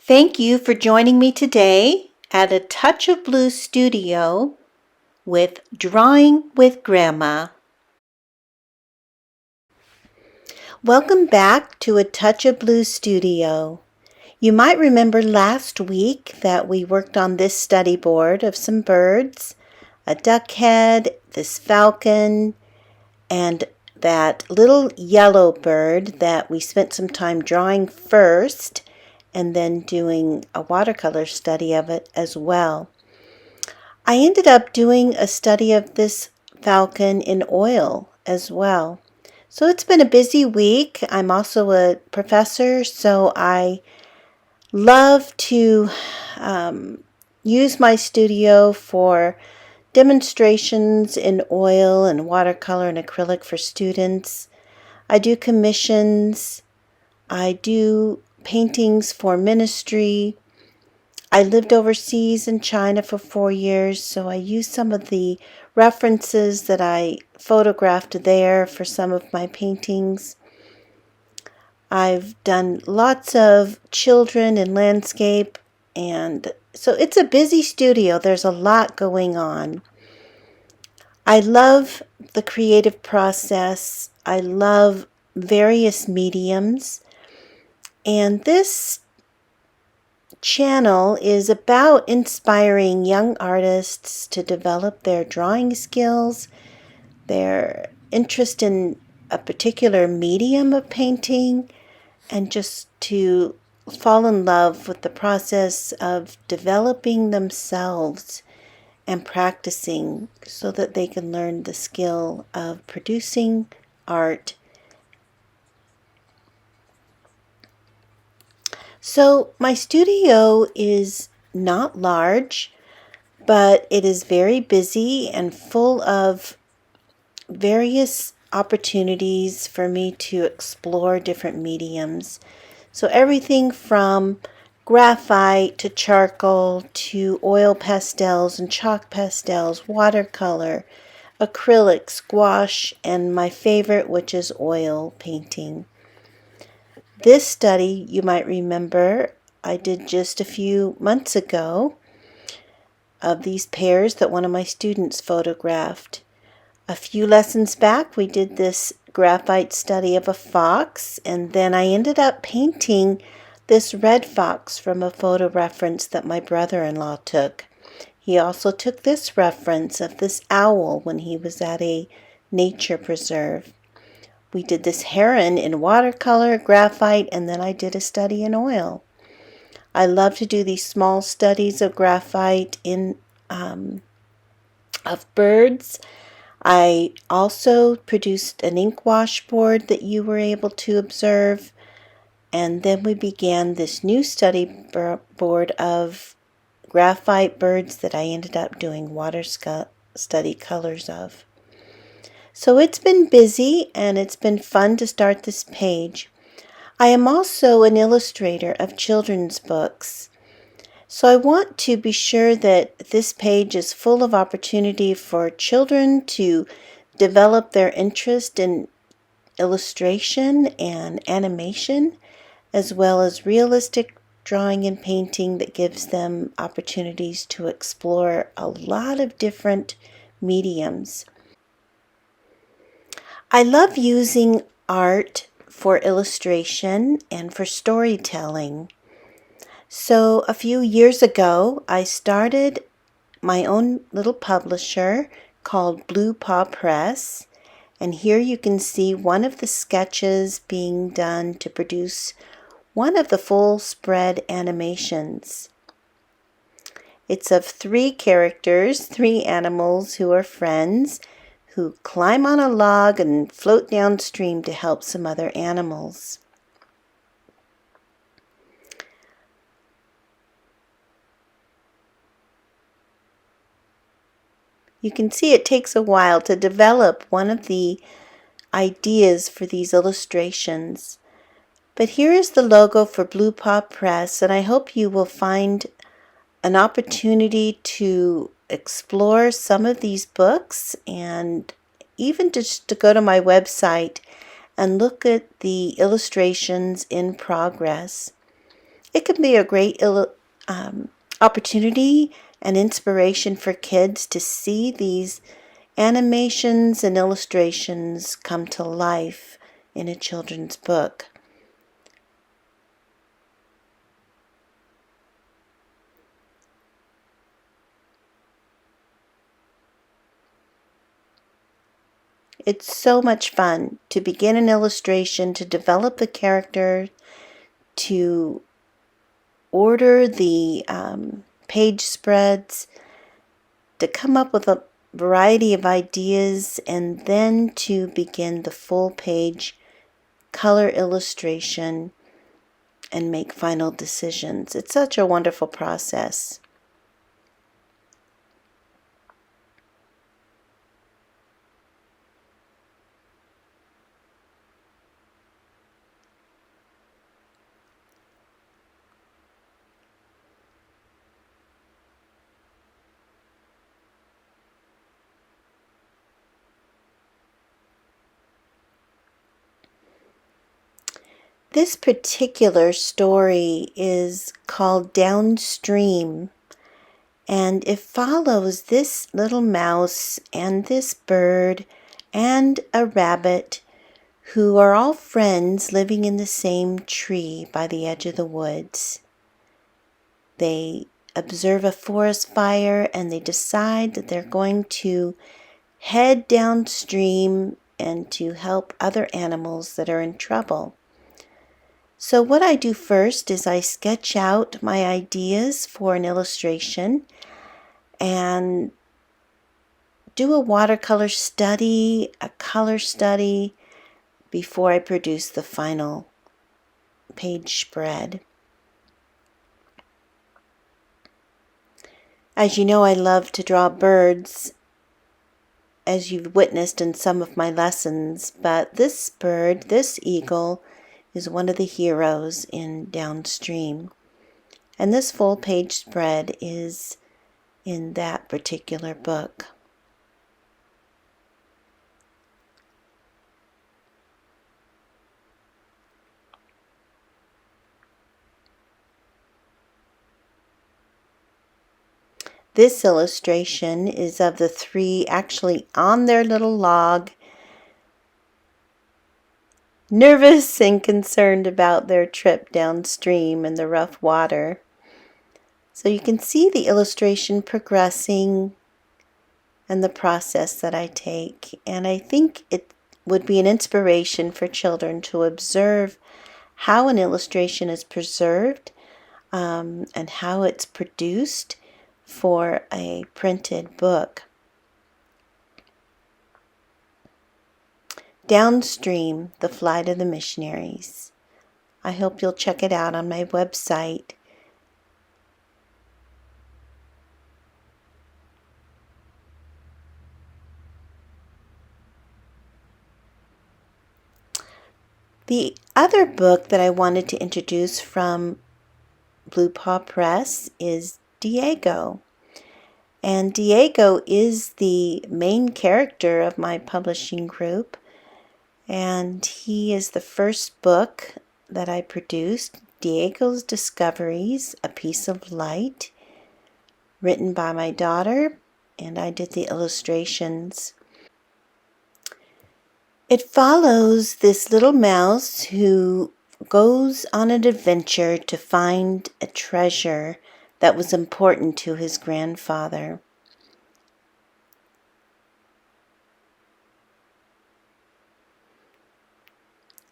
Thank you for joining me today at A Touch of Blue Studio with Drawing with Grandma. Welcome back to A Touch of Blue Studio. You might remember last week that we worked on this study board of some birds, a duck head, this falcon, and that little yellow bird that we spent some time drawing first and then doing a watercolor study of it as well. I ended up doing a study of this falcon in oil as well. So it's been a busy week. I'm also a professor, so I love to use my studio for demonstrations in oil and watercolor and acrylic for students. I do commissions. I do paintings for ministry. I lived overseas in China for 4 years, so I used some of the references that I photographed there for some of my paintings. I've done lots of children and landscape, and so it's a busy studio. There's a lot going on. I love the creative process. I love various mediums, and this channel is about inspiring young artists to develop their drawing skills, their interest in a particular medium of painting, and just to fall in love with the process of developing themselves and practicing so that they can learn the skill of producing art. So my studio is not large, but it is very busy and full of various opportunities for me to explore different mediums. So everything from graphite to charcoal to oil pastels and chalk pastels, watercolor, acrylic, gouache, and my favorite, which is oil painting. This study, you might remember, I did just a few months ago of these pears that one of my students photographed. A few lessons back, we did this graphite study of a fox, and then I ended up painting this red fox from a photo reference that my brother-in-law took. He also took this reference of this owl when he was at a nature preserve. We did this heron in watercolor, graphite, and then I did a study in oil. I love to do these small studies of graphite of birds. I also produced an ink wash board that you were able to observe, and then we began this new study board of graphite birds that I ended up doing water study colors of. So it's been busy and it's been fun to start this page. I am also an illustrator of children's books. So I want to be sure that this page is full of opportunity for children to develop their interest in illustration and animation, as well as realistic drawing and painting that gives them opportunities to explore a lot of different mediums. I love using art for illustration and for storytelling. So a few years ago, I started my own little publisher called Blue Paw Press. And here you can see one of the sketches being done to produce one of the full spread animations. It's of 3 characters, 3 animals who are friends, who climb on a log and float downstream to help some other animals. You can see it takes a while to develop one of the ideas for these illustrations. But here is the logo for Blue Paw Press, and I hope you will find an opportunity to explore some of these books and even just to go to my website and look at the illustrations in progress. It can be a great opportunity and inspiration for kids to see these animations and illustrations come to life in a children's book. It's so much fun to begin an illustration, to develop the character, to order the page spreads, to come up with a variety of ideas, and then to begin the full page color illustration and make final decisions. It's such a wonderful process. This particular story is called Downstream, and it follows this little mouse and this bird and a rabbit who are all friends living in the same tree by the edge of the woods. They observe a forest fire and they decide that they're going to head downstream and to help other animals that are in trouble. So what I do first is I sketch out my ideas for an illustration and do a watercolor study, a color study, before I produce the final page spread. As you know, I love to draw birds, as you've witnessed in some of my lessons, but this bird, this eagle, is one of the heroes in Downstream. And this full page spread is in that particular book. This illustration is of the three actually on their little log, nervous and concerned about their trip downstream in the rough water. So you can see the illustration progressing and the process that I take. And I think it would be an inspiration for children to observe how an illustration is preserved and how it's produced for a printed book. Downstream, The Flight of the Missionaries. I hope you'll check it out on my website. The other book that I wanted to introduce from Blue Paw Press is Diego. And Diego is the main character of my publishing group. And he is the first book that I produced, Diego's Discoveries, A Piece of Light, written by my daughter, and I did the illustrations. It follows this little mouse who goes on an adventure to find a treasure that was important to his grandfather.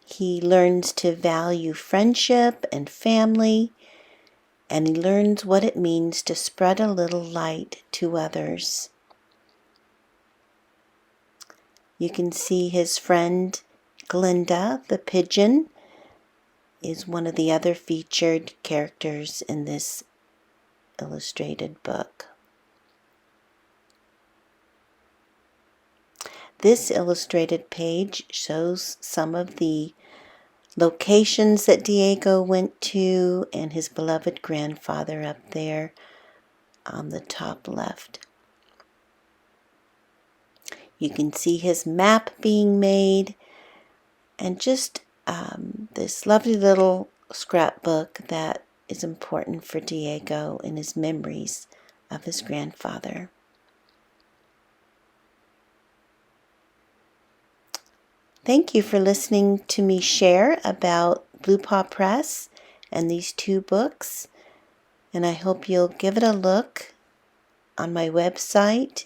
He learns to value friendship and family, and he learns what it means to spread a little light to others. You can see his friend Glinda, the pigeon, is one of the other featured characters in this illustrated book. This illustrated page shows some of the locations that Diego went to and his beloved grandfather up there on the top left. You can see his map being made and just this lovely little scrapbook that is important for Diego in his memories of his grandfather. Thank you for listening to me share about Blue Paw Press and these two books, and I hope you'll give it a look on my website.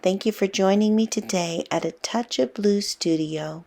Thank you for joining me today at A Touch of Blue Studio.